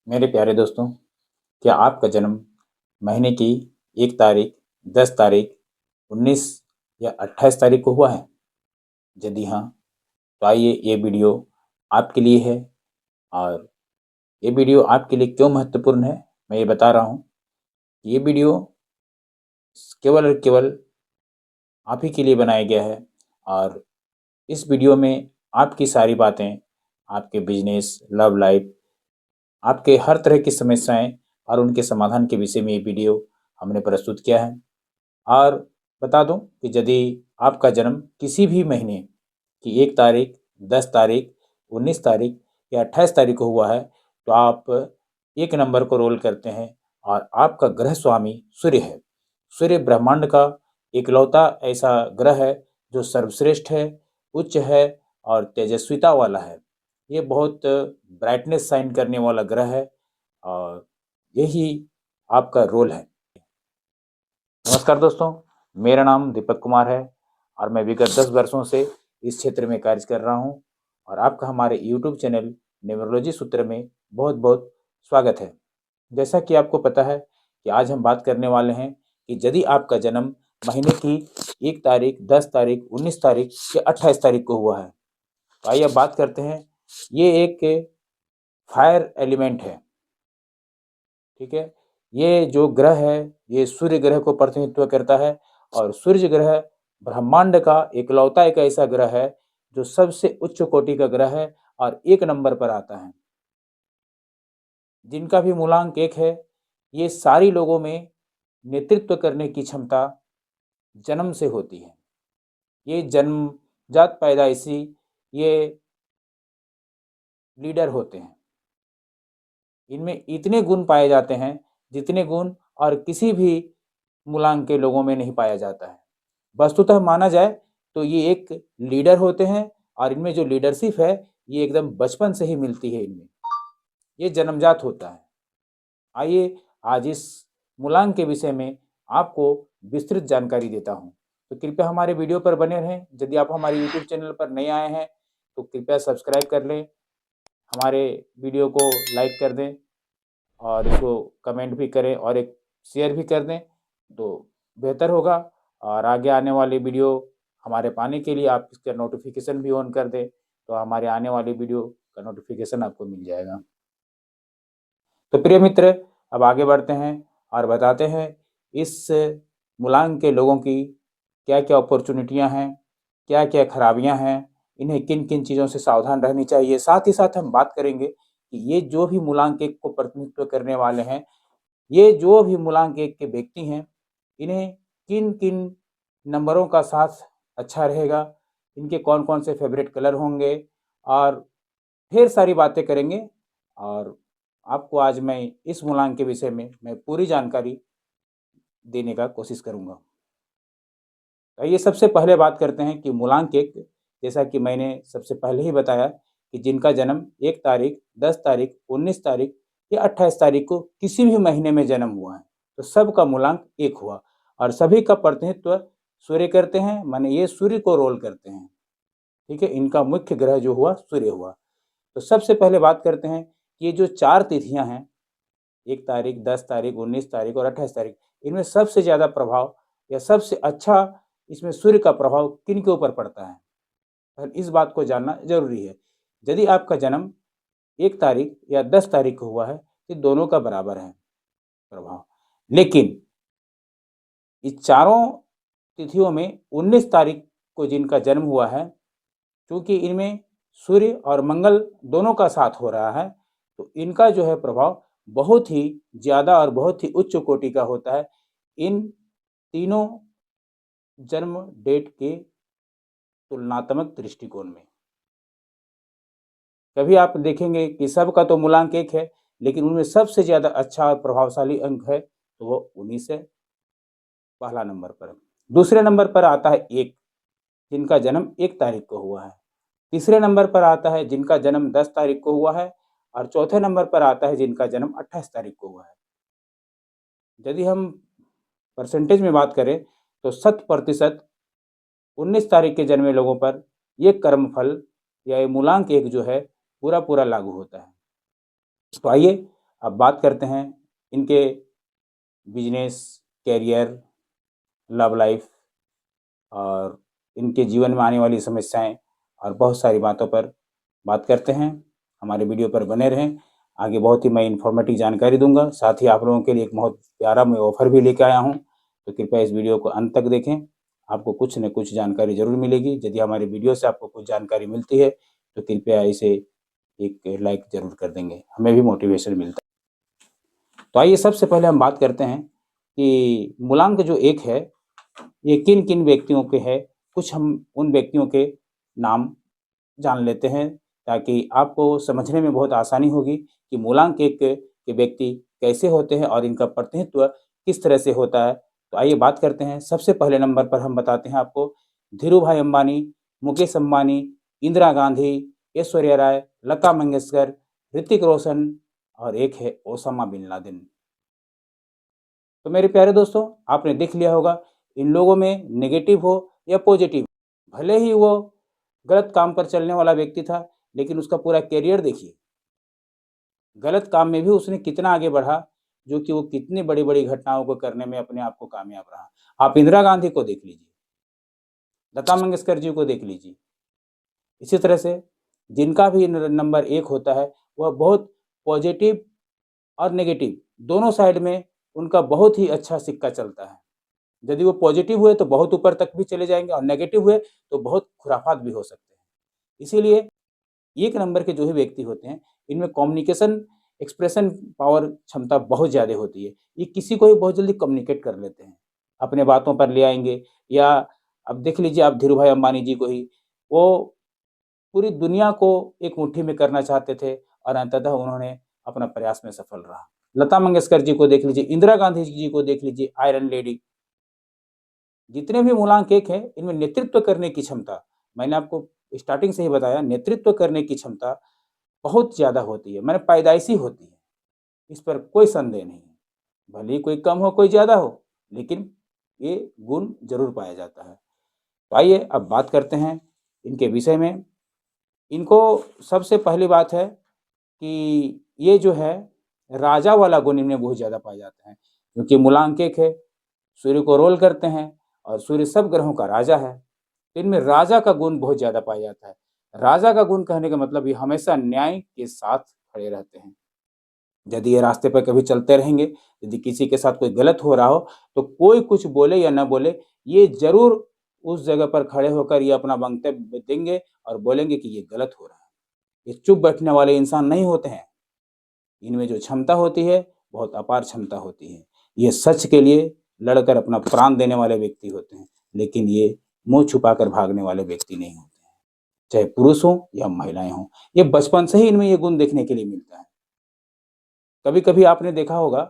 मेरे प्यारे दोस्तों, क्या आपका जन्म महीने की 1 तारीख, 10 तारीख, 19 या 28 तारीख को हुआ है? यदि हाँ, तो आइए ये वीडियो आपके लिए है। और ये वीडियो आपके लिए क्यों महत्वपूर्ण है, मैं ये बता रहा हूँ। ये वीडियो केवल और केवल आप ही के लिए बनाया गया है। और इस वीडियो में आपकी सारी बातें, आपके बिजनेस, लव लाइफ, आपके हर तरह की समस्याएं और उनके समाधान के विषय में ये वीडियो हमने प्रस्तुत किया है। और बता दूं कि यदि आपका जन्म किसी भी महीने की 1 तारीख, 10 तारीख, 19 तारीख या 28 तारीख को हुआ है, तो आप एक नंबर को रोल करते हैं। और आपका ग्रह स्वामी सूर्य है। सूर्य ब्रह्मांड का इकलौता ऐसा ग्रह है जो सर्वश्रेष्ठ है, उच्च है और तेजस्विता वाला है। ये बहुत ब्राइटनेस साइन करने वाला ग्रह है और यही आपका रोल है। नमस्कार दोस्तों, मेरा नाम दीपक कुमार है और मैं विगत 10 वर्षों से इस क्षेत्र में कार्य कर रहा हूं। और आपका हमारे YouTube चैनल न्यूमरोलॉजी सूत्र में बहुत बहुत स्वागत है। जैसा कि आपको पता है कि आज हम बात करने वाले हैं कि यदि आपका जन्म महीने की 1 तारीख, 10 तारीख, 19 तारीख या 28 तारीख को हुआ है, तो आइए अब बात करते हैं। ये एक फायर एलिमेंट है, ठीक है। ये जो ग्रह है, ये सूर्य ग्रह को प्रतिनिधित्व करता है। और सूर्य ग्रह ब्रह्मांड का इकलौता एक ऐसा ग्रह है जो सबसे उच्च कोटि का ग्रह है और एक नंबर पर आता है। जिनका भी मूलांक 1 है, ये सारी लोगों में नेतृत्व करने की क्षमता जन्म से होती है। ये जन्मजात पैदाइशी ये लीडर होते हैं। इनमें इतने गुण पाए जाते हैं जितने गुण और किसी भी मूलांक के लोगों में नहीं पाया जाता है। वस्तुतः माना जाए तो ये एक लीडर होते हैं और इनमें जो लीडरशिप है ये एकदम बचपन से ही मिलती है इनमें, ये जन्मजात होता है। आइए आज इस मूलांक के विषय में आपको विस्तृत जानकारी देता हूँ। तो कृपया हमारे वीडियो पर बने रहें। यदि आप हमारे यूट्यूब चैनल पर नए आए हैं तो कृपया सब्सक्राइब कर लें, हमारे वीडियो को लाइक कर दें और इसको कमेंट भी करें और एक शेयर भी कर दें तो बेहतर होगा। और आगे आने वाली वीडियो हमारे पाने के लिए आप इसका नोटिफिकेशन भी ऑन कर दें, तो हमारे आने वाली वीडियो का नोटिफिकेशन आपको मिल जाएगा। तो प्रिय मित्र, अब आगे बढ़ते हैं और बताते हैं इस मूलांक के लोगों की क्या क्या अपॉर्चुनिटियां हैं, क्या क्या खराबियां हैं, इन्हें किन किन चीज़ों से सावधान रहनी चाहिए। साथ ही साथ हम बात करेंगे कि ये जो भी मूलांक 1 को प्रतिनिधित्व करने वाले हैं, ये जो भी मूलांक 1 के व्यक्ति हैं, इन्हें किन किन नंबरों का साथ अच्छा रहेगा, इनके कौन कौन से फेवरेट कलर होंगे और ढेर सारी बातें करेंगे। और आपको आज मैं इस मूलांक के विषय में मैं पूरी जानकारी देने का कोशिश करूँगा। आइए सबसे पहले बात करते हैं कि मूलांक 1, जैसा कि मैंने सबसे पहले ही बताया कि जिनका जन्म 1 तारीख, 10 तारीख, 19 तारीख या 28 तारीख को किसी भी महीने में जन्म हुआ है, तो सबका मूलांक 1 हुआ। और सभी का प्रतिनिधित्व सूर्य करते हैं, माने ये सूर्य को रोल करते हैं, ठीक है। इनका मुख्य ग्रह जो हुआ सूर्य हुआ। तो सबसे पहले बात करते हैं कि ये जो 4 तिथियां हैं, 1 तारीख, 10 तारीख, 19 तारीख और 28 तारीख, इनमें सबसे ज़्यादा प्रभाव या सबसे अच्छा इसमें सूर्य का प्रभाव किन के ऊपर पड़ता है, और इस बात को जानना जरूरी है। यदि आपका जन्म 1 तारीख या 10 तारीख को हुआ है तो दोनों का बराबर है प्रभाव। लेकिन इस चारों तिथियों में 19 तारीख को जिनका जन्म हुआ है, क्योंकि इनमें सूर्य और मंगल दोनों का साथ हो रहा है, तो इनका जो है प्रभाव बहुत ही ज़्यादा और बहुत ही उच्च कोटि का होता है इन तीनों जन्म डेट के तुलनात्मक दृष्टिकोण में। कभी आप देखेंगे कि सबका तो मूलांक 1 है, लेकिन उनमें सबसे ज़्यादा अच्छा और प्रभावशाली अंक है तो वो 19 है, पहला नंबर पर। दूसरे नंबर पर आता है 1, जिनका जन्म 1 तारीख को हुआ है। तीसरे नंबर पर आता है जिनका जन्म 10 तारीख को हुआ है और चौथे नंबर पर आता है जिनका जन्म 28 तारीख को हुआ है। यदि हम परसेंटेज में बात करें तो 100% 19 तारीख के जन्मे लोगों पर ये कर्मफल या ये मूलांक 1 जो है पूरा पूरा लागू होता है। तो आइए अब बात करते हैं इनके बिजनेस, कैरियर, लव लाइफ और इनके जीवन में आने वाली समस्याएं और बहुत सारी बातों पर बात करते हैं। हमारे वीडियो पर बने रहें, आगे बहुत ही मैं इन्फॉर्मेटिव जानकारी दूंगा। साथ ही आप लोगों के लिए एक बहुत प्यारा मैं ऑफर भी लेकर आया हूं, तो कृपया इस वीडियो को अंत तक देखें, आपको कुछ न कुछ जानकारी जरूर मिलेगी। यदि हमारे वीडियो से आपको कुछ जानकारी मिलती है तो कृपया इसे एक लाइक जरूर कर देंगे, हमें भी मोटिवेशन मिलता है। तो आइए सबसे पहले हम बात करते हैं कि मूलांक जो एक है ये किन किन व्यक्तियों के है। कुछ हम उन व्यक्तियों के नाम जान लेते हैं ताकि आपको समझने में बहुत आसानी होगी कि मूलांक एक के व्यक्ति कैसे होते हैं और इनका प्रतिनिधित्व किस तरह से होता है। तो आइए बात करते हैं। सबसे पहले नंबर पर हम बताते हैं आपको धीरूभाई अंबानी, मुकेश अंबानी, इंदिरा गांधी, ऐश्वर्या राय, लता मंगेशकर, ऋतिक रोशन और एक है ओसामा बिन लादेन। तो मेरे प्यारे दोस्तों, आपने देख लिया होगा इन लोगों में नेगेटिव हो या पॉजिटिव, भले ही वो गलत काम पर चलने वाला व्यक्ति था, लेकिन उसका पूरा कैरियर देखिए, गलत काम में भी उसने कितना आगे बढ़ा, जो कि वो कितनी बड़ी बड़ी घटनाओं को करने में अपने आप को कामयाब रहा। आप इंदिरा गांधी को देख लीजिए, लता मंगेशकर जी को देख लीजिए। इसी तरह से जिनका भी नंबर एक होता है वह बहुत पॉजिटिव और नेगेटिव दोनों साइड में उनका बहुत ही अच्छा सिक्का चलता है। यदि वो पॉजिटिव हुए तो बहुत ऊपर तक भी चले जाएंगे और नेगेटिव हुए तो बहुत खुराफात भी हो सकते हैं। इसीलिए एक नंबर के जो भी व्यक्ति होते हैं इनमें कम्युनिकेशन एक्सप्रेशन पावर क्षमता बहुत ज़्यादा होती है। ये किसी को भी बहुत जल्दी कम्युनिकेट कर लेते हैं, अपने बातों पर ले आएंगे। या अब देख लीजिए आप धीरूभाई अंबानी जी को ही, वो पूरी दुनिया को एक मुट्ठी में करना चाहते थे और अंततः उन्होंने अपना प्रयास में सफल रहा। लता मंगेशकर जी को देख लीजिए, इंदिरा गांधी जी को देख लीजिए, आयरन लेडी। जितने भी मूलांक एक हैं इनमें नेतृत्व करने की क्षमता, मैंने आपको स्टार्टिंग से ही बताया, नेतृत्व करने की क्षमता बहुत ज़्यादा होती है, मैंने पैदाइशी होती है, इस पर कोई संदेह नहीं है। भले ही कोई कम हो कोई ज़्यादा हो, लेकिन ये गुण जरूर पाया जाता है। तो आइए अब बात करते हैं इनके विषय में। इनको सबसे पहली बात है कि ये जो है राजा वाला गुण इनमें बहुत ज़्यादा पाए जाते हैं, क्योंकि मूलांक एक है, सूर्य को रोल करते हैं और सूर्य सब ग्रहों का राजा है। तो इनमें राजा का गुण बहुत ज़्यादा पाया जाता है। राजा का गुण कहने का मतलब ये हमेशा न्याय के साथ खड़े रहते हैं। यदि ये रास्ते पर कभी चलते रहेंगे, यदि किसी के साथ कोई गलत हो रहा हो तो कोई कुछ बोले या ना बोले, ये जरूर उस जगह पर खड़े होकर ये अपना वक्तव्य देंगे और बोलेंगे कि ये गलत हो रहा है। ये चुप बैठने वाले इंसान नहीं होते हैं। इनमें जो क्षमता होती है बहुत अपार क्षमता होती है। ये सच के लिए लड़कर अपना प्राण देने वाले व्यक्ति होते हैं, लेकिन ये मुंह छुपाकर भागने वाले व्यक्ति नहीं होते हैं, चाहे पुरुष हो या महिलाएं हों। ये बचपन से ही इनमें ये गुण देखने के लिए मिलता है। कभी कभी आपने देखा होगा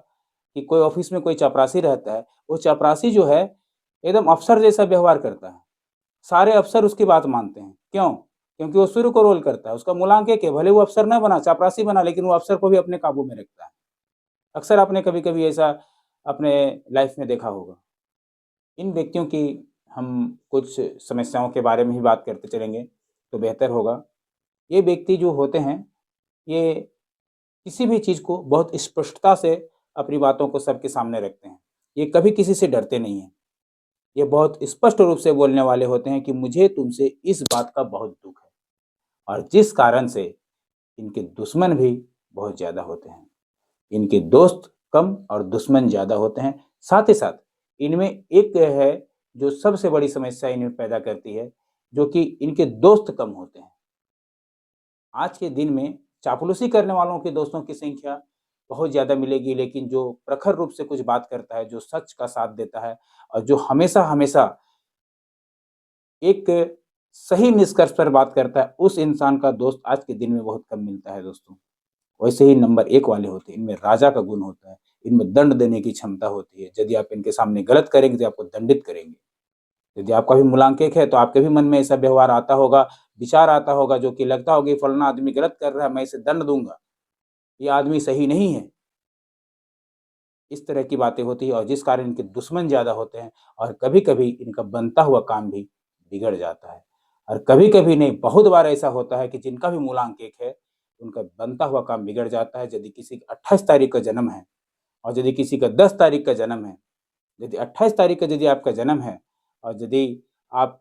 कि कोई ऑफिस में कोई चपरासी रहता है, वो चपरासी जो है एकदम अफसर जैसा व्यवहार करता है, सारे अफसर उसकी बात मानते हैं। क्यों? क्योंकि वो सूर्य को रोल करता है, उसका मूलांक एक है, भले वो अफसर ना बना, चपरासी बना, लेकिन वो अफसर को भी अपने काबू में रखता है। अक्सर आपने कभी कभी ऐसा अपने लाइफ में देखा होगा। इन व्यक्तियों की हम कुछ समस्याओं के बारे में ही बात करते चलेंगे तो बेहतर होगा। ये व्यक्ति जो होते हैं ये किसी भी चीज़ को बहुत स्पष्टता से अपनी बातों को सबके सामने रखते हैं। ये कभी किसी से डरते नहीं हैं। ये बहुत स्पष्ट रूप से बोलने वाले होते हैं कि मुझे तुमसे इस बात का बहुत दुख है, और जिस कारण से इनके दुश्मन भी बहुत ज़्यादा होते हैं। इनके दोस्त कम और दुश्मन ज़्यादा होते हैं। साथ ही साथ इनमें एक है जो सबसे बड़ी समस्या इन्हें पैदा करती है, जो कि इनके दोस्त कम होते हैं। आज के दिन में चापलूसी करने वालों के दोस्तों की संख्या बहुत ज़्यादा मिलेगी, लेकिन जो प्रखर रूप से कुछ बात करता है, जो सच का साथ देता है और जो हमेशा हमेशा एक सही निष्कर्ष पर बात करता है, उस इंसान का दोस्त आज के दिन में बहुत कम मिलता है दोस्तों। वैसे ही नंबर एक वाले होते हैं, इनमें राजा का गुण होता है, इनमें दंड देने की क्षमता होती है। यदि आप इनके सामने गलत करेंगे तो आपको दंडित करेंगे। यदि आपका भी मूलांक एक है तो आपके भी मन में ऐसा व्यवहार आता होगा, विचार आता होगा, जो कि लगता होगा फलाना आदमी गलत कर रहा है, मैं इसे दंड दूंगा, ये आदमी सही नहीं है। इस तरह की बातें होती है और जिस कारण इनके दुश्मन ज्यादा होते हैं और कभी कभी इनका बनता हुआ काम भी बिगड़ जाता है। और कभी कभी नहीं, बहुत बार ऐसा होता है कि जिनका भी मूलांक एक है उनका बनता हुआ काम बिगड़ जाता है। यदि किसी का 28 तारीख का जन्म है और यदि किसी का 10 तारीख का जन्म है, यदि 28 तारीख का यदि आपका जन्म है और यदि आप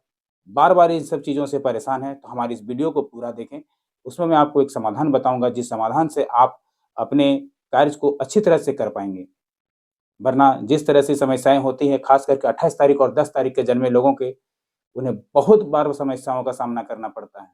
बार-बार इन सब चीज़ों से परेशान हैं, तो हमारी इस वीडियो को पूरा देखें। उसमें मैं आपको एक समाधान बताऊँगा, जिस समाधान से आप अपने कार्य को अच्छी तरह से कर पाएँगे। वरना जिस तरह से समस्याएँ होती हैं, ख़ास करके 28 तारीख और 10 तारीख के जन्मे लोगों के, उन्हें बहुत बार समस्याओं का सामना करना पड़ता है।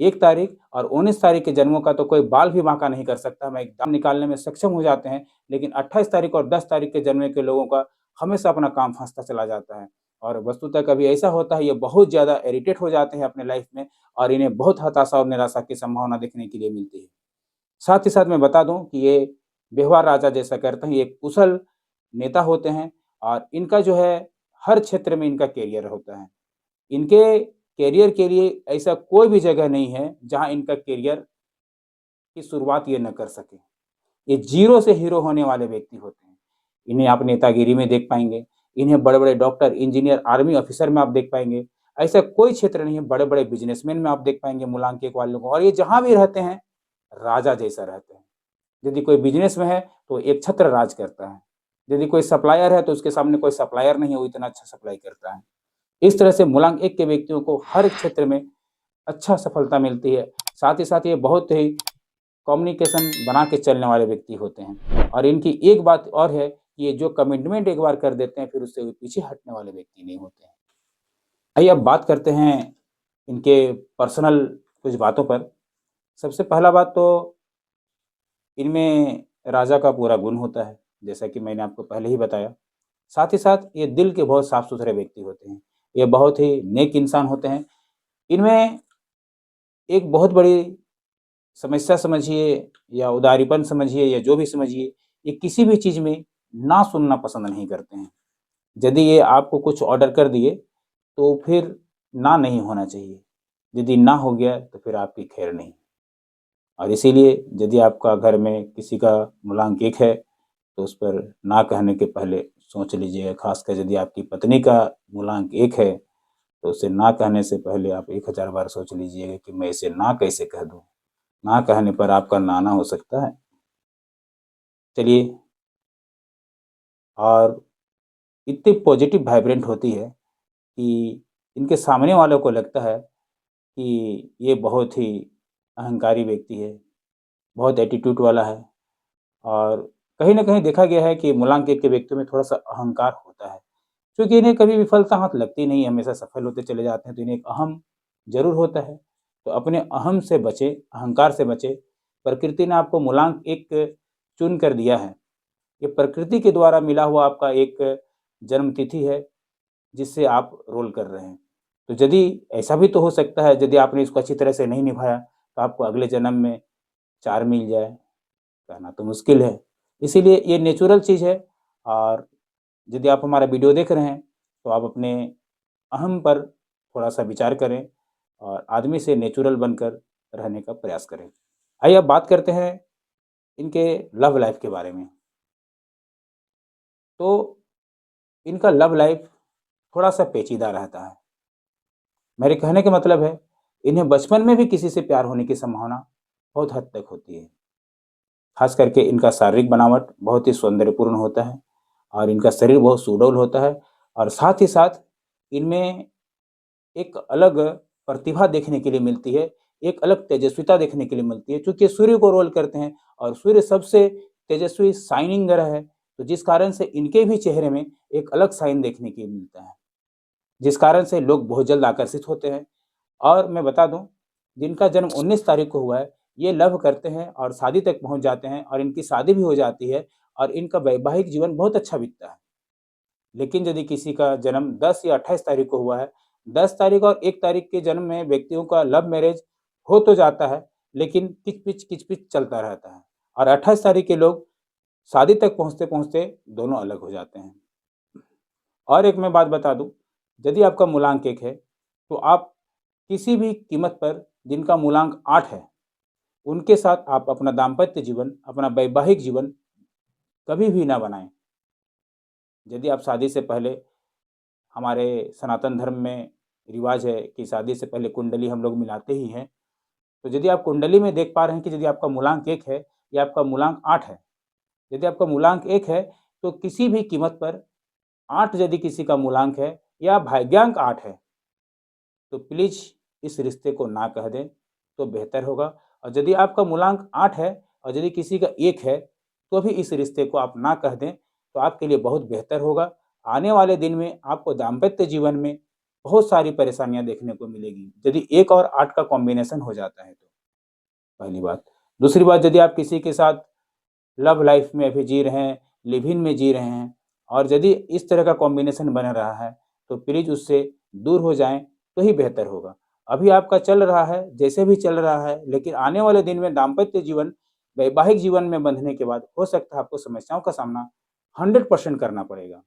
1 तारीख और 19 तारीख के जन्मों का तो कोई बाल भी बांका नहीं कर सकता, मैं दाम निकालने में सक्षम हो जाते हैं, लेकिन 28 तारीख और 10 तारीख के जन्मे के लोगों का हमेशा अपना काम फँसता चला जाता है। और वस्तुतः कभी ऐसा होता है, ये बहुत ज़्यादा इरिटेट हो जाते हैं अपने लाइफ़ में और इन्हें बहुत हताशा और निराशा की संभावना देखने के लिए मिलती है। साथ ही साथ मैं बता दूँ कि ये व्यवहार राजा जैसा करते हैं, ये एक कुशल नेता होते हैं और इनका जो है हर क्षेत्र में इनका करियर होता है। इनके करियर के लिए ऐसा कोई भी जगह नहीं है जहाँ इनका करियर की शुरुआत ये न कर सके। ये ज़ीरो से हीरो होने वाले व्यक्ति होते हैं। इन्हें आप नेतागिरी में देख पाएँगे, इन्हें बड़े-बड़े डॉक्टर, इंजीनियर, आर्मी ऑफिसर में आप देख पाएँगे। ऐसा कोई क्षेत्र नहीं है, बड़े-बड़े बिज़नेसमैन में आप देख पाएँगे मूलांक 1 वाले लोगों को और ये जहाँ भी रहते हैं, राजा जैसा रहते हैं। यदि कोई बिज़नेस में है, तो एक छत्र राज करता है। यदि कोई सप्लायर है, तो उसके सामने कोई सप्लायर नहीं है, वो इतना अच्छा सप्लाई करता है। इस तरह से मूलांक 1 के व्यक्तियों को हर क्षेत्र में अच्छा सफलता मिलती है। साथ ही साथ ये बहुत ही कम्युनिकेशन बना के चलने वाले व्यक्ति होते हैं और इनकी एक बात और है कि ये जो कमिटमेंट एक बार कर देते हैं, फिर उससे वो पीछे हटने वाले व्यक्ति नहीं होते हैं। आइए अब बात करते हैं इनके पर्सनल कुछ बातों पर। सबसे पहला बात तो इनमें राजा का पूरा गुण होता है, जैसा कि मैंने आपको पहले ही बताया। साथ ही साथ ये दिल के बहुत साफ-सुथरे व्यक्ति होते हैं। ये बहुत ही नेक इंसान होते हैं। इनमें एक बहुत बड़ी समस्या समझिए या उदारीपन समझिए या जो भी समझिए, ये किसी भी चीज़ में ना सुनना पसंद नहीं करते हैं। यदि ये आपको कुछ ऑर्डर कर दिए, तो फिर ना नहीं होना चाहिए। यदि ना हो गया, तो फिर आपकी खैर नहीं। और इसीलिए यदि आपका घर में किसी का मूलांक 1 है, तो उस पर ना कहने के पहले सोच लीजिएगा। ख़ासकर यदि आपकी पत्नी का मूलांक 1 है, तो उसे ना कहने से पहले आप 1000 बार सोच लीजिएगा कि मैं इसे ना कैसे कह दूँ? ना कहने पर आपका नाना हो सकता है। चलिए, और इतनी पॉजिटिव वाइब्रेंट होती है कि इनके सामने वालों को लगता है कि ये बहुत ही अहंकारी व्यक्ति है, बहुत एटीट्यूड वाला है और कहीं न कहीं देखा गया है कि मूलांक 1 के व्यक्तियों में थोड़ा-सा अहंकार होता है। क्योंकि इन्हें कभी विफलता हाथ लगती नहीं है, हमेशा सफल होते चले जाते हैं, तो इन्हें एक अहम ज़रूर होता है। तो अपने अहम से बचें, अहंकार से बचें। प्रकृति ने आपको मूलांक 1 चुन कर दिया है। ये प्रकृति के द्वारा मिला हुआ आपका एक जन्म तिथि है, जिससे आप रोल कर रहे हैं। तो यदि ऐसा भी तो हो सकता है, यदि आपने इसको अच्छी तरह से नहीं निभाया, तो आपको अगले जन्म में 4 मिल जाए, कहना तो मुश्किल है। इसीलिए ये नेचुरल चीज़ है और यदि आप हमारा वीडियो देख रहे हैं, तो आप अपने अहम पर थोड़ा-सा विचार करें और आदमी से नेचुरल बनकर रहने का प्रयास करें। आइए अब बात करते हैं इनके लव लाइफ़ के बारे में। तो इनका लव लाइफ़ थोड़ा-सा पेचीदा रहता है। मेरे कहने का मतलब है, इन्हें बचपन में भी किसी से प्यार होने की संभावना बहुत हद तक होती है। ख़ास करके इनका शारीरिक बनावट बहुत ही सौंदर्यपूर्ण होता है और इनका शरीर बहुत सुडौल होता है और साथ ही साथ इनमें एक अलग प्रतिभा देखने के लिए मिलती है, एक अलग तेजस्विता देखने के लिए मिलती है, चूँकि सूर्य को रोल करते हैं और सूर्य सबसे तेजस्वी शाइनिंग ग्रह है, तो जिस कारण से इनके भी चेहरे में एक अलग शाइन देखने के लिए मिलता है, जिस कारण से लोग बहुत जल्द आकर्षित होते हैं। और मैं बता दूँ, जिनका जन्म 19 तारीख को हुआ है, ये लव करते हैं और शादी तक पहुँच जाते हैं और इनकी शादी भी हो जाती है और इनका वैवाहिक जीवन बहुत अच्छा बीतता है। लेकिन यदि किसी का जन्म 10 या 28 तारीख को हुआ है, 10 तारीख और 1 तारीख के जन्म में व्यक्तियों का लव मैरिज हो तो जाता है, लेकिन किच-पिच चलता रहता है और 28 तारीख के लोग शादी तक पहुँचते-पहुँचते दोनों अलग हो जाते हैं। और एक मैं बात बता दूँ, यदि आपका मूलांक 1 है, तो आप किसी भी कीमत पर जिनका मूलांक 8 है, उनके साथ आप अपना दाम्पत्य जीवन, अपना वैवाहिक जीवन कभी भी ना बनाएँ। यदि आप शादी से पहले, हमारे सनातन धर्म में रिवाज है कि शादी से पहले कुंडली हम लोग मिलाते ही हैं। तो यदि आप कुंडली में देख पा रहे हैं कि यदि आपका मूलांक 1 है या आपका मूलांक 8 है, यदि आपका मूलांक 1 है तो किसी भी कीमत पर 8 यदि किसी का मूलांक है या भाग्यांक 8 है तो प्लीज इस रिश्ते को ना कह दें तो बेहतर होगा। और यदि आपका मूलांक 8 है और यदि किसी का 1 है तो भी इस रिश्ते को आप ना कह दें तो आपके लिए बहुत बेहतर होगा। आने वाले दिन में आपको दाम्पत्य जीवन में बहुत सारी परेशानियां देखने को मिलेगी यदि 1 और 8 का कॉम्बिनेशन हो जाता है तो, पहली बात। दूसरी बात, यदि आप किसी के साथ लव लाइफ में अभी जी रहे हैं, लिव इन में जी रहे हैं और यदि इस तरह का कॉम्बिनेशन बन रहा है तो प्लीज उससे दूर हो जाएं तो ही बेहतर होगा। अभी आपका चल रहा है जैसे भी चल रहा है, लेकिन आने वाले दिन में दाम्पत्य जीवन वैवाहिक जीवन में बंधने के बाद हो सकता है आपको समस्याओं का सामना 100% करना पड़ेगा।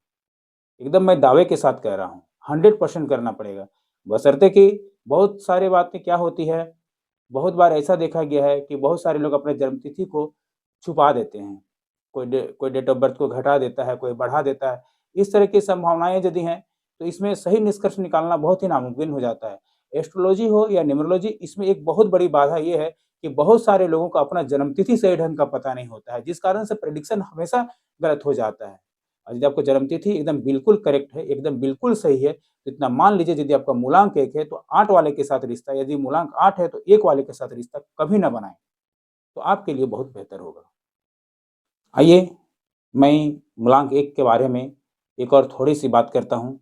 एकदम मैं दावे के साथ कह रहा हूँ, 100% करना पड़ेगा। बशर्ते कि बहुत सारी बातें क्या होती है, बहुत बार ऐसा देखा गया है कि बहुत सारे लोग अपने जन्मतिथि को छुपा देते हैं। कोई डेट ऑफ बर्थ को घटा देता है, कोई बढ़ा देता है। इस तरह की संभावनाएँ यदि हैं तो इसमें सही निष्कर्ष निकालना बहुत ही नामुमकिन हो जाता है। एस्ट्रोलॉजी हो या न्यूमरोलॉजी, इसमें एक बहुत बड़ी बाधा ये है कि बहुत सारे लोगों को अपना जन्मतिथि सही ढंग का पता नहीं होता है, जिस कारण से प्रेडिक्शन हमेशा गलत हो जाता है। और यदि आपको जन्मतिथि एकदम बिल्कुल करेक्ट है, एकदम बिल्कुल सही है, तो इतना मान लीजिए यदि आपका मूलांक 1 है तो 8 वाले के साथ रिश्ता, यदि मूलांक 8 है तो 1 वाले के साथ रिश्ता कभी ना बनाएँ, तो आपके लिए बहुत बेहतर होगा। आइए मैं मूलांक 1 के बारे में एक और थोड़ी-सी बात करता हूँ।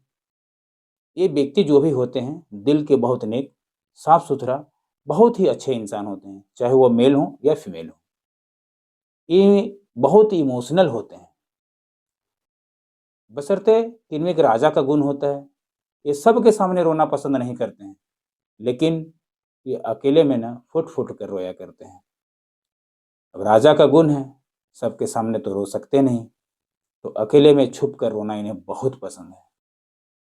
ये व्यक्ति जो भी होते हैं, दिल के बहुत नेक, साफ-सुथरा, बहुत ही अच्छे इंसान होते हैं, चाहे वो मेल हो या फीमेल हो। ये बहुत इमोशनल होते हैं, बशर्ते कि इनमें एक राजा का गुण होता है। ये सबके सामने रोना पसंद नहीं करते हैं, लेकिन ये अकेले में ना फुट-फुट कर रोया करते हैं। अब राजा का गुण है, सबके सामने तो रो सकते नहीं, तो अकेले में छुप कर रोना इन्हें बहुत पसंद है।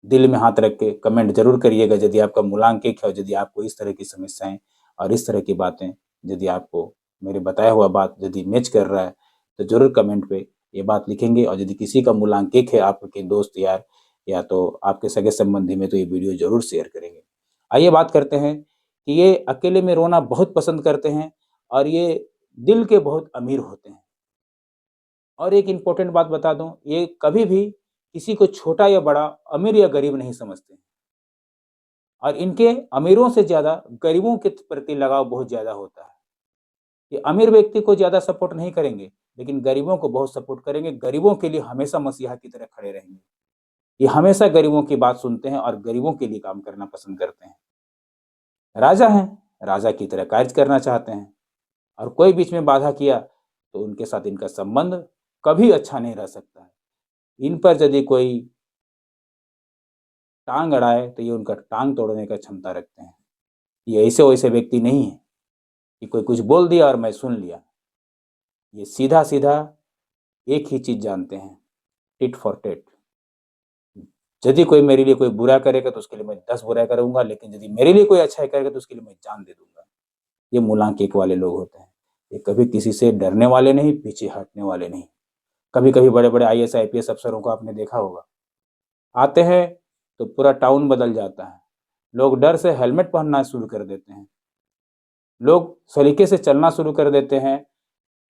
दिल में हाथ रख के कमेंट जरूर करिएगा यदि आपका मूलांक 1 है और यदि आपको इस तरह की समस्याएं और इस तरह की बातें, यदि आपको मेरे बताया हुआ बात यदि मैच कर रहा है तो जरूर कमेंट पे ये बात लिखेंगे। और यदि किसी का मूलांक 1 है, आपके दोस्त यार या तो आपके सगे संबंधी में, तो ये वीडियो जरूर शेयर करेंगे। आइए बात करते हैं कि ये अकेले में रोना बहुत पसंद करते हैं और ये दिल के बहुत अमीर होते हैं। और एक इम्पोर्टेंट बात बता दूं, ये कभी भी किसी को छोटा या बड़ा, अमीर या गरीब नहीं समझते और इनके अमीरों से ज्यादा गरीबों के प्रति लगाव बहुत ज्यादा होता है। ये अमीर व्यक्ति को ज्यादा सपोर्ट नहीं करेंगे, लेकिन गरीबों को बहुत सपोर्ट करेंगे, गरीबों के लिए हमेशा मसीहा की तरह खड़े रहेंगे। ये हमेशा गरीबों की बात सुनते हैं और गरीबों के लिए काम करना पसंद करते हैं। राजा हैं, राजा की तरह कार्य करना चाहते हैं और कोई बीच में बाधा किया तो उनके साथ इनका संबंध कभी अच्छा नहीं रह सकता है। इन पर यदि कोई टांग अड़ाए तो ये उनका टांग तोड़ने का क्षमता रखते हैं। ये ऐसे वैसे व्यक्ति नहीं है कि कोई कुछ बोल दिया और मैं सुन लिया। ये सीधा सीधा एक ही चीज जानते हैं, टिट फॉर टेट। यदि कोई मेरे लिए कोई बुरा करेगा तो उसके लिए मैं 10 बुराई करूंगा, लेकिन यदि मेरे लिए कोई अच्छा करेगा तो उसके लिए मैं जान दे दूंगा। ये मूलांक 1 वाले लोग होते हैं। ये कभी किसी से डरने वाले नहीं, पीछे हटने वाले नहीं। कभी कभी बड़े बड़े IAS IPS अफसरों को आपने देखा होगा, आते हैं तो पूरा टाउन बदल जाता है। लोग डर से हेलमेट पहनना शुरू कर देते हैं, लोग सलीके से चलना शुरू कर देते हैं।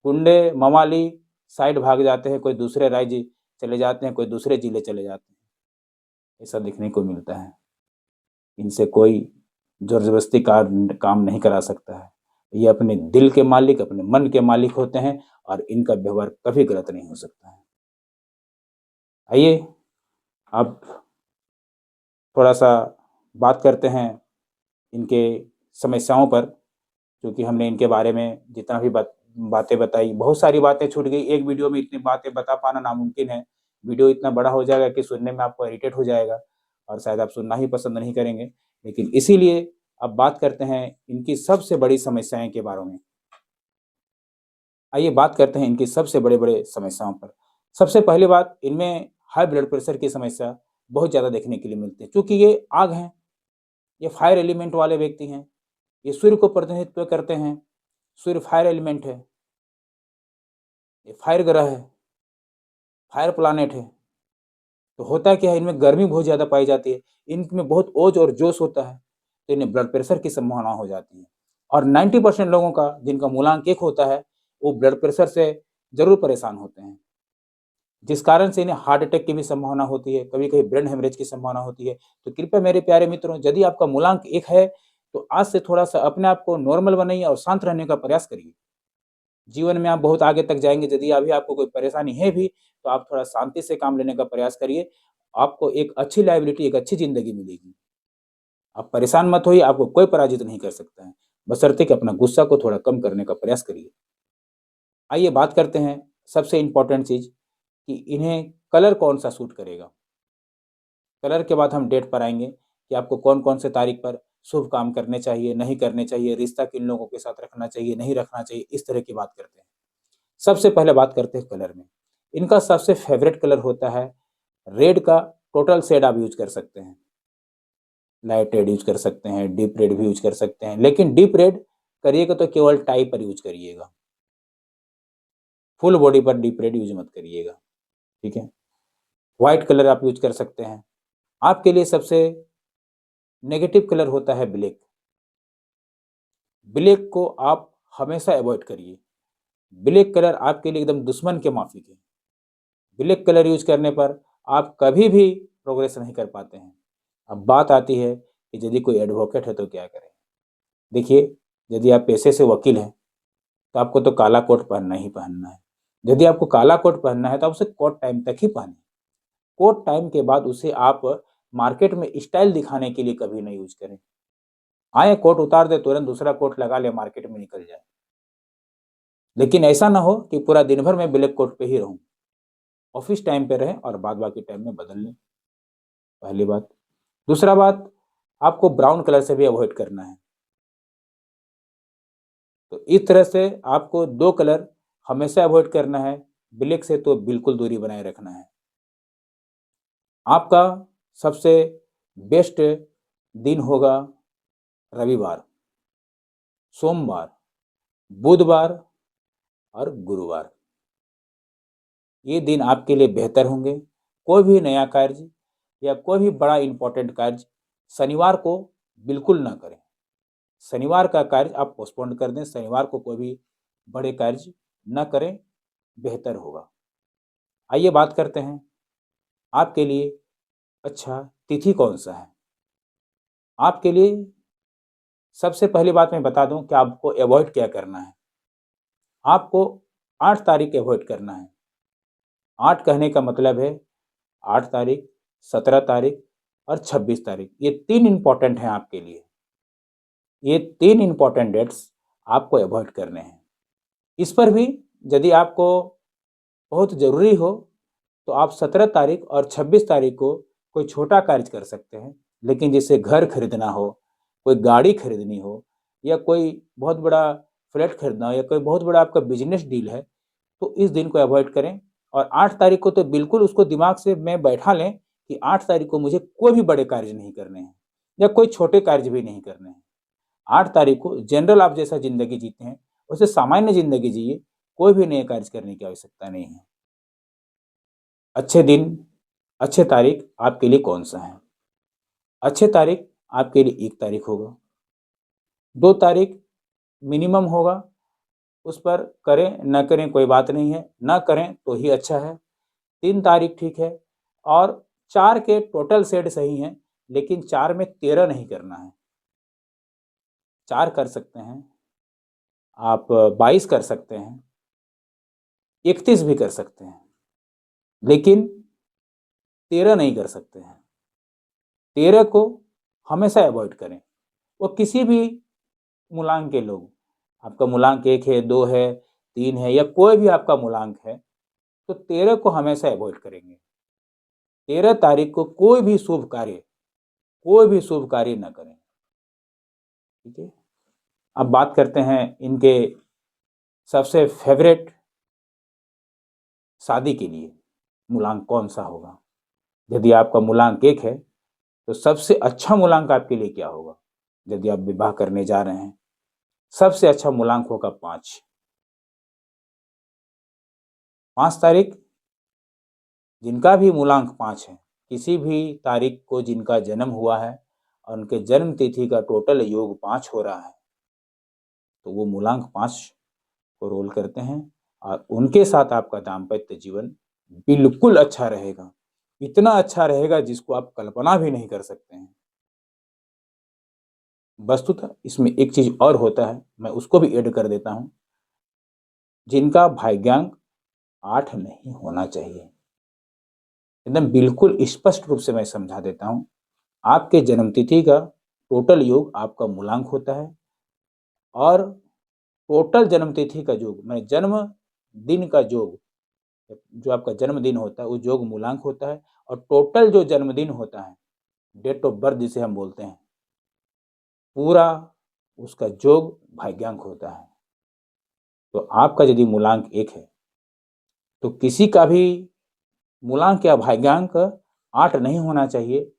गुंडे मवाली साइड भाग जाते हैं, कोई दूसरे राज्य चले जाते हैं, कोई दूसरे जिले चले जाते हैं। ऐसा देखने को मिलता है। इनसे कोई जोर जबरदस्ती काम नहीं करा सकता है। ये अपने दिल के मालिक, अपने मन के मालिक होते हैं और इनका व्यवहार कभी गलत नहीं हो सकता है। आइए अब थोड़ा सा बात करते हैं इनके समस्याओं पर, क्योंकि हमने इनके बारे में जितना भी बातें बताई, बहुत सारी बातें छूट गई। एक वीडियो में इतनी बातें बता पाना नामुमकिन है। वीडियो इतना बड़ा हो जाएगा कि सुनने में आपको इरिटेट हो जाएगा और शायद आप सुनना ही पसंद नहीं करेंगे। लेकिन इसीलिए अब बात करते हैं इनकी सबसे बड़ी समस्याएं के बारे में। आइए बात करते हैं इनकी सबसे बड़े बड़े समस्याओं पर। सबसे पहली बात, इनमें हाई ब्लड प्रेशर की समस्या बहुत ज़्यादा देखने के लिए मिलती है। चूँकि ये आग हैं, ये फायर एलिमेंट वाले व्यक्ति हैं, ये सूर्य को प्रतिनिधित्व करते हैं। सूर्य फायर एलिमेंट है, ये फायर ग्रह है, फायर प्लानेट है। तो होता क्या है, इनमें गर्मी बहुत ज़्यादा पाई जाती है, इनमें बहुत ओज और जोश होता है, तो इन्हें ब्लड प्रेशर की संभावना हो जाती है। और 90% लोगों का जिनका मूलांक 1 होता है वो ब्लड प्रेशर से जरूर परेशान होते हैं, जिस कारण से इन्हें हार्ट अटैक की भी संभावना होती है, कभी कभी ब्रेन हेमरेज की संभावना होती है। तो कृपया मेरे प्यारे मित्रों, यदि आपका मूलांक 1 है तो आज से थोड़ा सा अपने आप को नॉर्मल बनाइए और शांत रहने का प्रयास करिए। जीवन में आप बहुत आगे तक जाएंगे। यदि अभी आपको कोई परेशानी है भी तो आप थोड़ा शांति से काम लेने का प्रयास करिए, आपको एक अच्छी लाइबिलिटी, एक अच्छी जिंदगी मिलेगी। आप परेशान मत होइए, आपको कोई पराजित नहीं कर सकता है, बशर्ते कि अपना गुस्सा को थोड़ा कम करने का प्रयास करिए। आइए बात करते हैं सबसे इंपॉर्टेंट चीज कि इन्हें कलर कौन सा सूट करेगा। कलर के बाद हम डेट पर आएंगे कि आपको कौन कौन से तारीख पर शुभ काम करने चाहिए, नहीं करने चाहिए, रिश्ता किन लोगों के साथ रखना चाहिए, नहीं रखना चाहिए, इस तरह की बात करते हैं। सबसे पहले बात करते हैं कलर में। इनका सबसे फेवरेट कलर होता है रेड का। टोटल शेड आप यूज कर सकते हैं, लाइट रेड यूज कर सकते हैं, डीप रेड भी यूज कर सकते हैं, लेकिन डीप रेड करिएगा तो केवल टाई पर यूज करिएगा, फुल बॉडी पर डीप रेड यूज मत करिएगा, ठीक है। व्हाइट कलर आप यूज कर सकते हैं। आपके लिए सबसे नेगेटिव कलर होता है ब्लैक। ब्लैक को आप हमेशा अवॉइड करिए। ब्लैक कलर आपके लिए एकदम दुश्मन के माफिक है। ब्लैक कलर यूज करने पर आप कभी भी प्रोग्रेस नहीं कर पाते हैं। अब बात आती है कि यदि कोई एडवोकेट है तो क्या करें। देखिए, यदि आप पेशे से वकील हैं तो आपको तो काला कोट पहनना ही पहनना है। यदि आपको काला कोट पहनना है तो आप उसे कोर्ट टाइम तक ही पहने। कोर्ट टाइम के बाद उसे आप मार्केट में स्टाइल दिखाने के लिए कभी नहीं यूज करें। आए कोट उतार दे, तुरंत दूसरा कोट लगा ले, मार्केट में निकल जाए। लेकिन ऐसा ना हो कि पूरा दिन भर मैं ब्लैक कोट पे ही रहूं। ऑफिस टाइम पे रहें और बाद बाकी टाइम में बदल लें, पहली बात। दूसरा बात, आपको ब्राउन कलर से भी अवॉइड करना है। तो इस तरह से आपको 2 कलर हमेशा अवॉइड करना है। ब्लैक से तो बिल्कुल दूरी बनाए रखना है। आपका सबसे बेस्ट दिन होगा रविवार, सोमवार, बुधवार और गुरुवार। ये दिन आपके लिए बेहतर होंगे। कोई भी नया कार्य या कोई भी बड़ा इंपॉर्टेंट कार्य शनिवार को बिल्कुल ना करें। शनिवार का कार्य आप पोस्टपोन कर दें। शनिवार को कोई भी बड़े कार्य न करें, बेहतर होगा। आइए बात करते हैं आपके लिए अच्छा तिथि कौन सा है। आपके लिए सबसे पहली बात मैं बता दूं कि आपको अवॉइड क्या करना है। आपको 8 तारीख अवॉइड करना है। 8 कहने का मतलब है 8 तारीख, 17 तारीख और 26 तारीख। ये 3 इंपॉर्टेंट हैं आपके लिए। ये 3 इंपॉर्टेंट डेट्स आपको अवॉइड करने हैं। इस पर भी यदि आपको बहुत ज़रूरी हो तो आप 17 तारीख और 26 तारीख को कोई छोटा कार्य कर सकते हैं। लेकिन जैसे घर खरीदना हो, कोई गाड़ी खरीदनी हो या कोई बहुत बड़ा फ्लैट खरीदना हो या कोई बहुत बड़ा आपका बिजनेस डील है, तो इस दिन को अवॉइड करें। और 8 तारीख को तो बिल्कुल उसको दिमाग से में बैठा लें कि 8 तारीख को मुझे कोई भी बड़े कार्य नहीं करने हैं या कोई छोटे कार्य भी नहीं करने हैं। 8 तारीख को जनरल आप जैसा ज़िंदगी जीते हैं वैसे सामान्य ज़िंदगी जिए, कोई भी नए कार्य करने की आवश्यकता नहीं है। अच्छे दिन, अच्छे तारीख आपके लिए कौन सा है? अच्छे तारीख आपके लिए 1 तारीख होगा, 2 तारीख मिनिमम होगा, उस पर करें न करें कोई बात नहीं है, ना करें तो ही अच्छा है। 3 तारीख ठीक है और 4 के टोटल सेट सही हैं, लेकिन 4 में 13 नहीं करना है। 4 कर सकते हैं, आप 22 कर सकते हैं, 31 भी कर सकते हैं, लेकिन 13 नहीं कर सकते हैं। 13 को हमेशा अवॉइड करें। वो किसी भी मूलांक के लोग, आपका मूलांक 1 है, 2 है, 3 है या कोई भी आपका मूलांक है, तो 13 को हमेशा अवॉइड करेंगे। 13 तारीख को कोई भी शुभ कार्य न करें, ठीक है। अब बात करते हैं इनके सबसे फेवरेट शादी के लिए मूलांक कौन सा होगा। यदि आपका मूलांक 1 है तो सबसे अच्छा मूलांक आपके लिए क्या होगा? यदि आप विवाह करने जा रहे हैं, सबसे अच्छा मूलांक होगा 5। 5 तारीख, जिनका भी मूलांक 5 है, किसी भी तारीख को जिनका जन्म हुआ है और उनके जन्म तिथि का टोटल योग 5 हो रहा है, तो वो मूलांक 5 को रोल करते हैं और उनके साथ आपका दाम्पत्य जीवन बिल्कुल अच्छा रहेगा, इतना अच्छा रहेगा जिसको आप कल्पना भी नहीं कर सकते हैं। वस्तुतः इसमें एक चीज और होता है, मैं उसको भी ऐड कर देता हूं, जिनका भाग्यांक 8 नहीं होना चाहिए। एकदम बिल्कुल स्पष्ट रूप से मैं समझा देता हूं। आपके जन्मतिथि का टोटल योग आपका मूलांक होता है और टोटल जन्मतिथि का योग मैं जन्म दिन का योग, जो आपका जन्मदिन होता है वो योग मूलांक होता है और टोटल जो जन्मदिन होता है, डेट ऑफ बर्थ जिसे हम बोलते हैं, पूरा उसका योग भाग्यांक होता है। तो आपका यदि मूलांक 1 है तो किसी का भी मूलांक या भाग्यांक 8 नहीं होना चाहिए।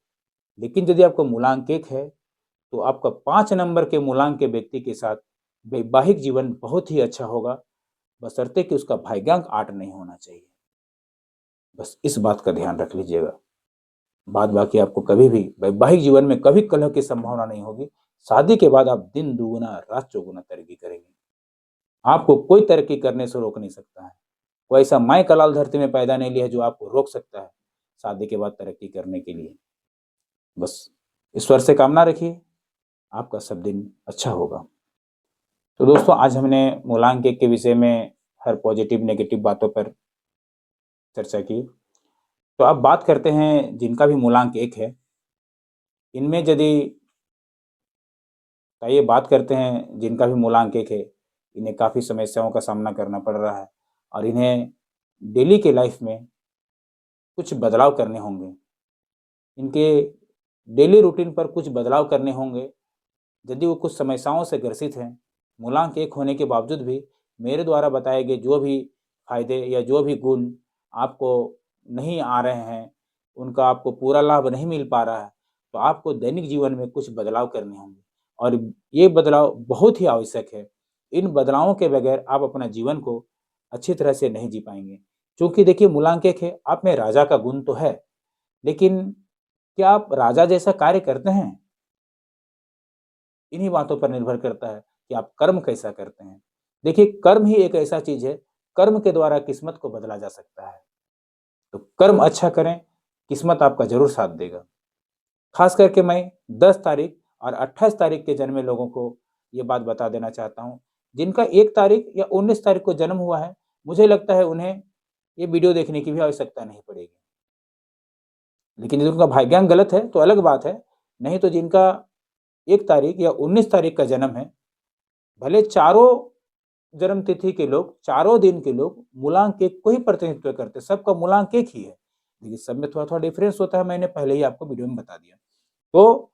लेकिन यदि आपका मूलांक 1 है तो आपका 5 नंबर के मूलांक के व्यक्ति के साथ वैवाहिक जीवन बहुत ही अच्छा होगा, बशर्ते कि उसका भाग्यांक 8 नहीं होना चाहिए। बस इस बात का ध्यान रख लीजिएगा। बाद बाकी आपको कभी भी वैवाहिक जीवन में कभी कलह की संभावना नहीं होगी। शादी के बाद आप दिन दुगुना रात चौगुना तरक्की करेंगे। आपको कोई तरक्की करने से रोक नहीं सकता है। कोई ऐसा माय कलाल धरती में पैदा नहीं लिया है जो आपको रोक सकता है शादी के बाद तरक्की करने के लिए। बस ईश्वर से कामना रखिए, आपका सब दिन अच्छा होगा। तो दोस्तों, आज हमने मूलांक 1 के विषय में हर पॉजिटिव नेगेटिव बातों पर चर्चा की। तो अब बात करते हैं जिनका भी मूलांक 1 है, इनमें यदि ये बात करते हैं जिनका भी मूलांक 1 है, इन्हें काफ़ी समस्याओं का सामना करना पड़ रहा है और इन्हें डेली के लाइफ में कुछ बदलाव करने होंगे। इनके डेली रूटीन पर कुछ बदलाव करने होंगे। यदि वो कुछ समस्याओं से ग्रसित हैं, मूलांक 1 होने के बावजूद भी मेरे द्वारा बताए गए जो भी फायदे या जो भी गुण आपको नहीं आ रहे हैं, उनका आपको पूरा लाभ नहीं मिल पा रहा है, तो आपको दैनिक जीवन में कुछ बदलाव करने होंगे और ये बदलाव बहुत ही आवश्यक है। इन बदलावों के बगैर आप अपना जीवन को अच्छी तरह से नहीं जी पाएंगे। क्योंकि देखिए, मूलांक 1 है, आप में राजा का गुण तो है, लेकिन क्या आप राजा जैसा कार्य करते हैं? इन्हीं बातों पर निर्भर करता है कि आप कर्म कैसा करते हैं। देखिए, कर्म ही एक ऐसा चीज है, कर्म के द्वारा किस्मत को बदला जा सकता है। तो कर्म अच्छा करें, किस्मत आपका जरूर साथ देगा। खास करके मैं 10 तारीख और 28 तारीख के जन्मे लोगों को ये बात बता देना चाहता हूँ। जिनका 1 तारीख या 19 तारीख को जन्म हुआ है, मुझे लगता है उन्हें ये वीडियो देखने की भी आवश्यकता नहीं पड़ेगी। लेकिन यदि उनका भाग्यांक गलत है तो अलग बात है। नहीं तो जिनका 1 तारीख या 19 तारीख का जन्म है, भले चारों जन्म तिथि के लोग, चारों दिन के लोग मूलांक 1 को ही प्रतिनिधित्व करते, सबका मूलांक 1 ही है, लेकिन सब में थोड़ा थोड़ा डिफरेंस होता है। मैंने पहले ही आपको वीडियो में बता दिया। तो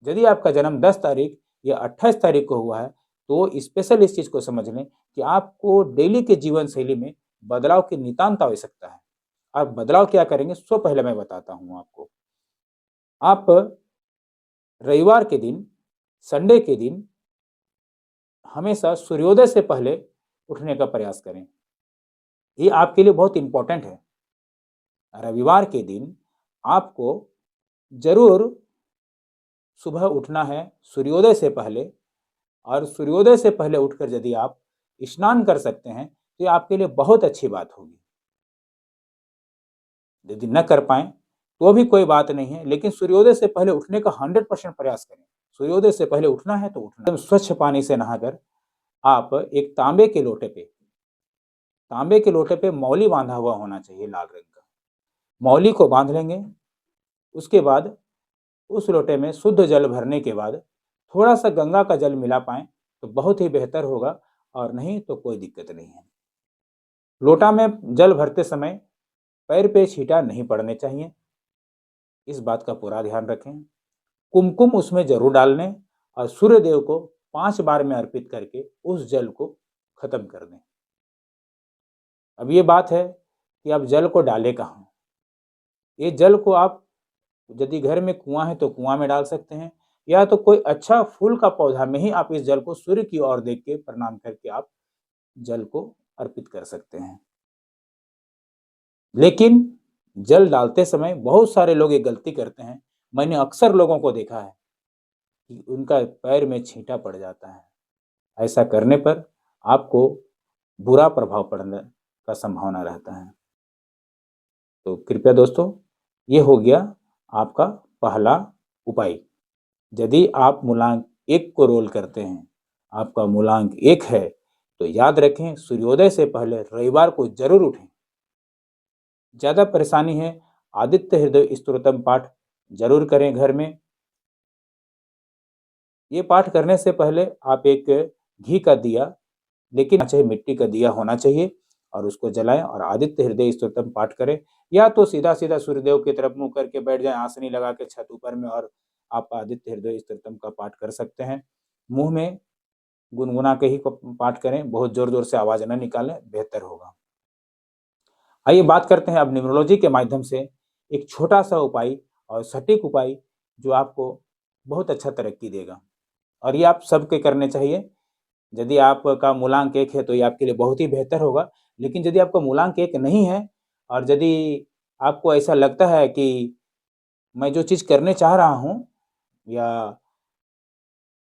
यदि आपका जन्म 10 तारीख या 28 तारीख को हुआ है, तो स्पेशल इस चीज को समझ लें कि आपको डेली के जीवन शैली में बदलाव की नितांत आवश्यकता है। आप बदलाव क्या करेंगे, सो पहले मैं बताता हूं आपको। आप रविवार के दिन, संडे के दिन हमेशा सूर्योदय से पहले उठने का प्रयास करें। ये आपके लिए बहुत इंपॉर्टेंट है। रविवार के दिन आपको जरूर सुबह उठना है सूर्योदय से पहले, और सूर्योदय से पहले उठकर यदि आप स्नान कर सकते हैं तो ये आपके लिए बहुत अच्छी बात होगी। यदि न कर पाए तो भी कोई बात नहीं है, लेकिन सूर्योदय से पहले उठने का 100% प्रयास करें। सूर्योदय से पहले उठना है तो उठना। स्वच्छ पानी से नहाकर आप एक तांबे के लोटे पे मौली बांधा हुआ होना चाहिए, लाल रंग का। मौली को बांध लेंगे। उसके बाद उस लोटे में शुद्ध जल भरने के बाद थोड़ा सा गंगा का जल मिला पाएं तो बहुत ही बेहतर होगा, और नहीं तो कोई दिक्कत नहीं है। लोटा में जल भरते समय पैर पे छींटा नहीं पड़ने चाहिए, इस बात का पूरा ध्यान रखें। कुमकुम उसमें जरूर डाल लें और सूर्य देव को 5 बार में अर्पित करके उस जल को खत्म कर दें। अब ये बात है कि आप जल को डालें कहाँ। ये जल को आप यदि घर में कुआं है तो कुआं में डाल सकते हैं, या तो कोई अच्छा फूल का पौधा में ही आप इस जल को सूर्य की ओर देख के प्रणाम करके आप जल को अर्पित कर सकते हैं। लेकिन जल डालते समय बहुत सारे लोग एक गलती करते हैं। मैंने अक्सर लोगों को देखा है कि उनका पैर में छींटा पड़ जाता है। ऐसा करने पर आपको बुरा प्रभाव पड़ने का संभावना रहता है। तो कृपया दोस्तों, ये हो गया आपका पहला उपाय। यदि आप मूलांक 1 को रोल करते हैं, आपका मूलांक 1 है, तो याद रखें सूर्योदय से पहले रविवार को जरूर उठें। ज़्यादा परेशानी है, आदित्य हृदय स्तोत्रम पाठ जरूर करें घर में। ये पाठ करने से पहले आप एक घी का दिया, लेकिन चाहे मिट्टी का दिया होना चाहिए, और उसको जलाएं और आदित्य हृदय स्तोत्रम पाठ करें। या तो सीधा सीधा सूर्यदेव की तरफ मुंह करके बैठ जाएं, आसनी लगा के छत ऊपर में, और आप आदित्य हृदय स्तोत्रम का पाठ कर सकते हैं। मुंह में गुनगुना के ही पाठ करें, बहुत जोर जोर से आवाज न निकालें, बेहतर होगा। आइए बात करते हैं अब न्यूमरोलॉजी के माध्यम से एक छोटा सा उपाय और सटीक उपाय जो आपको बहुत अच्छा तरक्की देगा, और ये आप सबके करने चाहिए। यदि आपका मूलांक 1 है तो ये आपके लिए बहुत ही बेहतर होगा, लेकिन यदि आपका मूलांक 1 नहीं है और यदि आपको ऐसा लगता है कि मैं जो चीज़ करने चाह रहा हूँ या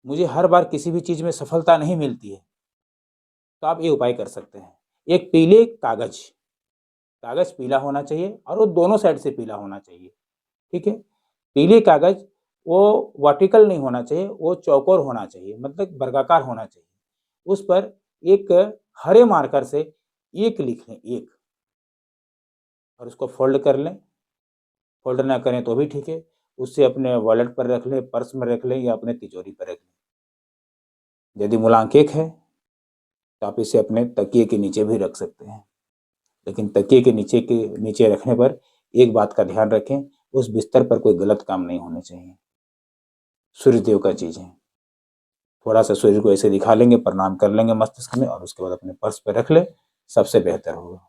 मुझे हर बार किसी भी चीज़ में सफलता नहीं मिलती है, तो आप ये उपाय कर सकते हैं। एक पीले कागज़ पीला होना चाहिए, और वो दोनों साइड से पीला होना चाहिए, ठीक है। पीले कागज़ वो वर्टिकल नहीं होना चाहिए, वो चौकोर होना चाहिए, मतलब वर्गाकार होना चाहिए। उस पर एक हरे मार्कर से 1 लिख लें, 1, और उसको फोल्ड कर लें। फोल्ड ना करें तो भी ठीक है, उससे अपने वॉलेट पर रख लें, पर्स में रख लें, या अपने तिजोरी पर रख लें। यदि मूलांक 1 है तो आप इसे अपने तकिए के नीचे भी रख सकते हैं, लेकिन तकिए के नीचे रखने पर एक बात का ध्यान रखें, उस बिस्तर पर कोई गलत काम नहीं होने चाहिए। सूर्यदेव का चीज़ है, थोड़ा सा सूर्य को ऐसे दिखा लेंगे, प्रणाम कर लेंगे मस्तिष्क में, और उसके बाद अपने पर्स पर रख ले, सबसे बेहतर होगा।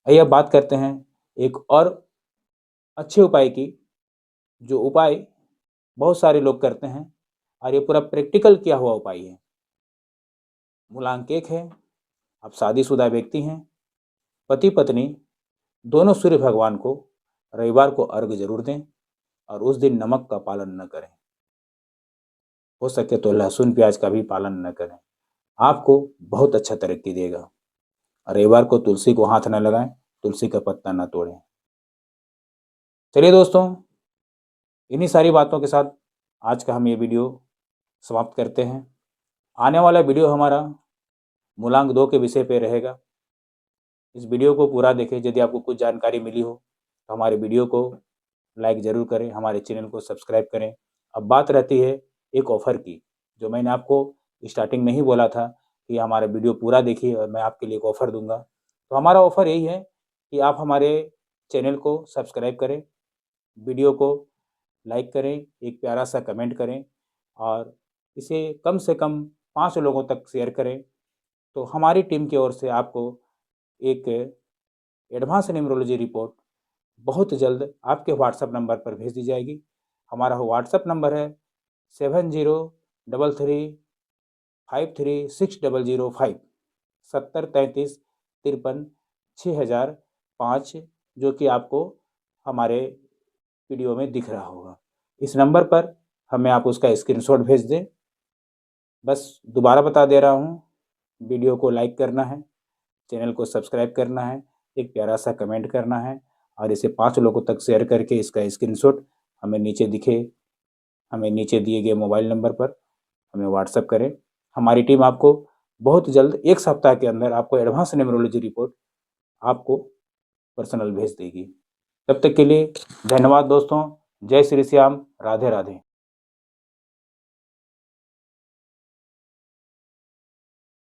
आइए अब बात करते हैं एक और अच्छे उपाय की, जो उपाय बहुत सारे लोग करते हैं, और ये पूरा प्रैक्टिकल किया हुआ उपाय है। मूलांक 1 है, आप शादीशुदा व्यक्ति हैं, पति पत्नी दोनों सूर्य भगवान को रविवार को अर्घ जरूर दें, और उस दिन नमक का पालन न करें। हो सके तो लहसुन प्याज का भी पालन न करें, आपको बहुत अच्छा तरक्की देगा। रविवार को तुलसी को हाथ न लगाएं, तुलसी का पत्ता न तोड़ें। चलिए दोस्तों, इन्हीं सारी बातों के साथ आज का हम ये वीडियो समाप्त करते हैं। आने वाला वीडियो हमारा मूलांक 2 के विषय पे रहेगा। इस वीडियो को पूरा देखें। यदि आपको कुछ जानकारी मिली हो तो हमारे वीडियो को लाइक ज़रूर करें, हमारे चैनल को सब्सक्राइब करें। अब बात रहती है एक ऑफ़र की, जो मैंने आपको स्टार्टिंग में ही बोला था कि हमारा वीडियो पूरा देखिए और मैं आपके लिए एक ऑफ़र दूंगा। तो हमारा ऑफ़र यही है कि आप हमारे चैनल को सब्सक्राइब करें, वीडियो को लाइक करें, एक प्यारा सा कमेंट करें, और इसे कम से कम 5 लोगों तक शेयर करें। तो हमारी टीम की ओर से आपको एक एडवांस न्यूमरोलॉजी रिपोर्ट बहुत जल्द आपके व्हाट्सएप नंबर पर भेज दी जाएगी। हमारा व्हाट्सएप नंबर है 7033536005, 7033536005, जो कि आपको हमारे वीडियो में दिख रहा होगा। इस नंबर पर हमें आप उसका स्क्रीनशॉट भेज दें। बस दोबारा बता दे रहा हूँ, वीडियो को लाइक करना है, चैनल को सब्सक्राइब करना है, एक प्यारा सा कमेंट करना है, और इसे 5 लोगों तक शेयर करके इसका स्क्रीनशॉट हमें नीचे दिए गए मोबाइल नंबर पर हमें व्हाट्सएप करें। हमारी टीम आपको बहुत जल्द 1 सप्ताह के अंदर आपको एडवांस न्यूमरोलॉजी रिपोर्ट आपको पर्सनल भेज देगी। तब तक के लिए धन्यवाद दोस्तों। जय श्री श्याम, राधे राधे।